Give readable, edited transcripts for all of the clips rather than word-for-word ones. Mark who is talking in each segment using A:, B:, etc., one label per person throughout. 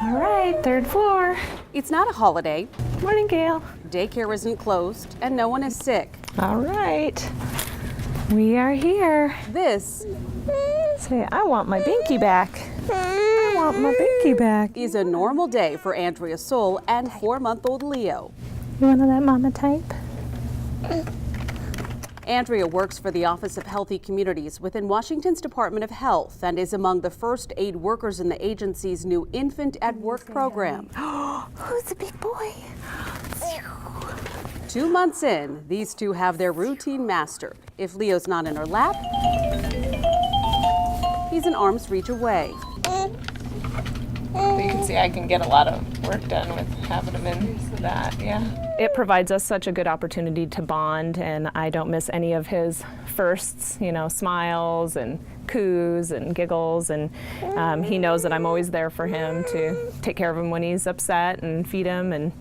A: All right, third floor.
B: It's not a holiday.
A: Morning, Gail.
B: Daycare isn't closed, and no one is sick.
A: All right, we are here.
B: This
A: Say, I want my binky back. I want my binky back.
B: is a normal day for Andrea Soul and 4-month-old Leo.
A: You want to let mama type?
B: Andrea works for the Office of Healthy Communities within Washington's Department of Health and is among the first aid workers in the agency's new Infant at Work program.
A: Who's the big boy?
B: 2 months in, these two have their routine mastered. If Leo's not in her lap, he's an arm's reach away.
C: You can see I can get a lot of work done with having him in that, yeah.
A: It provides us such a good opportunity to bond, and I don't miss any of his firsts, you know, smiles and coos and giggles, and he knows that I'm always there for him to take care of him when he's upset and feed him and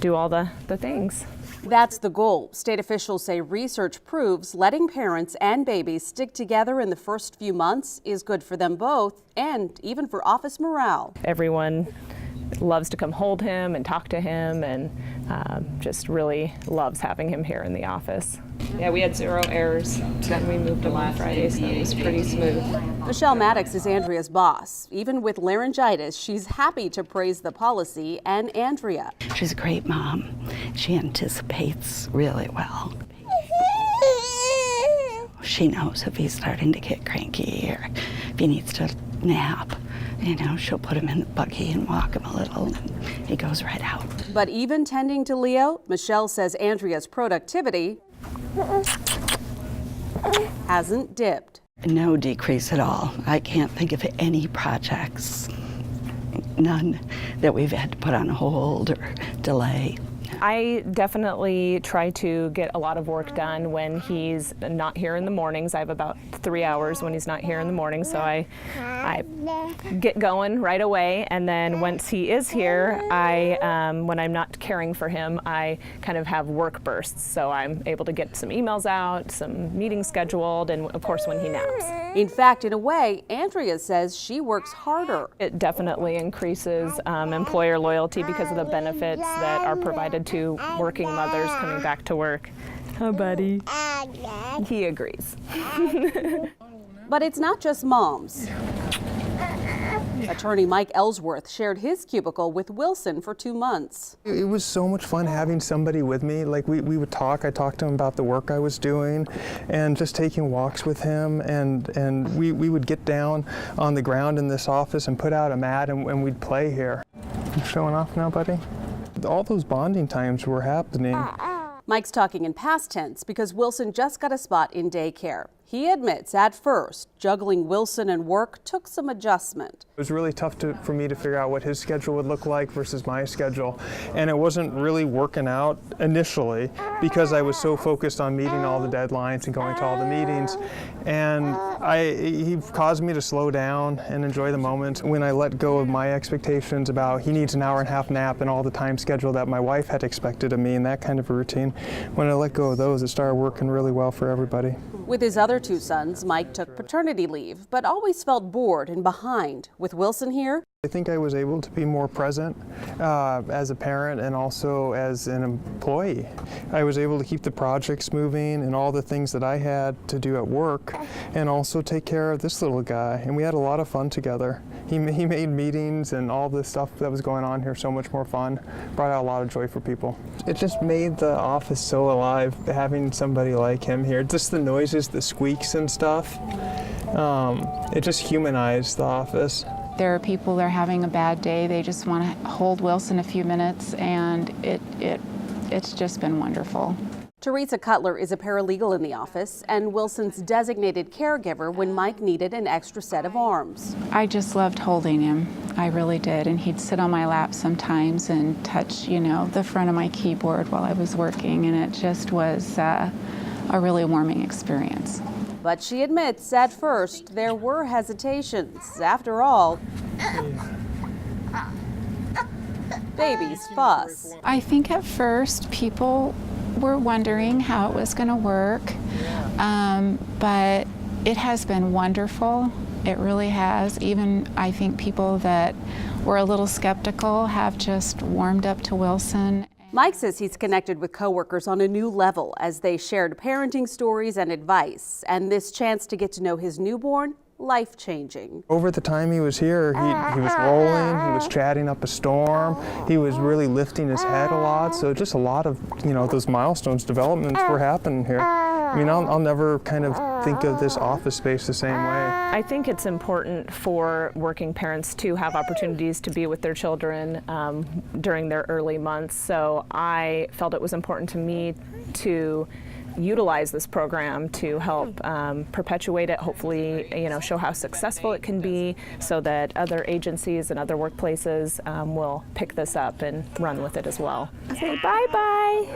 A: do all the things.
B: That's the goal. State officials say research proves letting parents and babies stick together in the first few months is good for them both and even for office morale.
A: Everyone loves to come hold him and talk to him, and just really loves having him here in the office.
C: Yeah, we had 0 errors. Then we moved him on Friday, so it was pretty smooth.
B: Michelle Maddox is Andrea's boss. Even with laryngitis, she's happy to praise the policy and Andrea.
D: She's a great mom. She anticipates really well. She knows if he's starting to get cranky or if he needs to nap, you know, she'll put him in the buggy and walk him a little, and he goes right out.
B: But even tending to Leo, Michelle says Andrea's productivity hasn't dipped.
D: No decrease at all. I can't think of any projects, none, that we've had to put on hold or delay.
A: I definitely try to get a lot of work done when he's not here in the mornings. I have about 3 hours when he's not here in the morning, so I get going right away. And then once he is here, when I'm not caring for him, I kind of have work bursts. So I'm able to get some emails out, some meetings scheduled, and of course when he naps.
B: In fact, in a way, Andrea says she works harder.
A: It definitely increases employer loyalty because of the benefits that are provided to working mothers coming back to work. Oh, buddy. He agrees.
B: But it's not just moms. Attorney Mike Ellsworth shared his cubicle with Wilson for 2 months.
E: It was so much fun having somebody with me. Like we would talk. I talked to him about the work I was doing and just taking walks with him. And we would get down on the ground in this office and put out a mat and we'd play here. You showing off now, buddy? All those bonding times were happening.
B: Mike's talking in past tense because Wilson just got a spot in daycare. He admits at first, juggling Wilson and work took some adjustment.
E: It was really tough for me to figure out what his schedule would look like versus my schedule. And it wasn't really working out initially because I was so focused on meeting all the deadlines and going to all the meetings. And he caused me to slow down and enjoy the moment. When I let go of my expectations about he needs an hour-and-a-half nap and all the time schedule that my wife had expected of me and that kind of a routine, when I let go of those, it started working really well for everybody.
B: With his other 2 sons, Mike took paternity leave, but always felt bored and behind. With Wilson here,
E: I think I was able to be more present as a parent and also as an employee. I was able to keep the projects moving and all the things that I had to do at work and also take care of this little guy. And we had a lot of fun together. He made meetings and all the stuff that was going on here so much more fun, brought out a lot of joy for people. It just made the office so alive having somebody like him here. Just the noises, the squeaks and stuff. It just humanized the office.
F: There are people that are having a bad day. They just want to hold Wilson a few minutes, and it's just been wonderful.
B: Teresa Cutler is a paralegal in the office and Wilson's designated caregiver when Mike needed an extra set of arms.
F: I just loved holding him. I really did. And he'd sit on my lap sometimes and touch, you know, the front of my keyboard while I was working, and it just was a really warming experience.
B: But she admits at first there were hesitations. After all, babies fuss.
F: I think at first people were wondering how it was going to work, but it has been wonderful. It really has. Even I think people that were a little skeptical have just warmed up to Wilson.
B: Mike says he's connected with coworkers on a new level as they shared parenting stories and advice, and this chance to get to know his newborn, life-changing.
E: Over the time he was here, he was rolling, he was chatting up a storm, he was really lifting his head a lot, so just a lot of, those milestones, developments were happening here. I mean, I'll never kind of think of this office space the same way.
A: I think it's important for working parents to have opportunities to be with their children during their early months, so I felt it was important to me to utilize this program to help perpetuate it, hopefully, show how successful it can be so that other agencies and other workplaces will pick this up and run with it as well. Say bye-bye.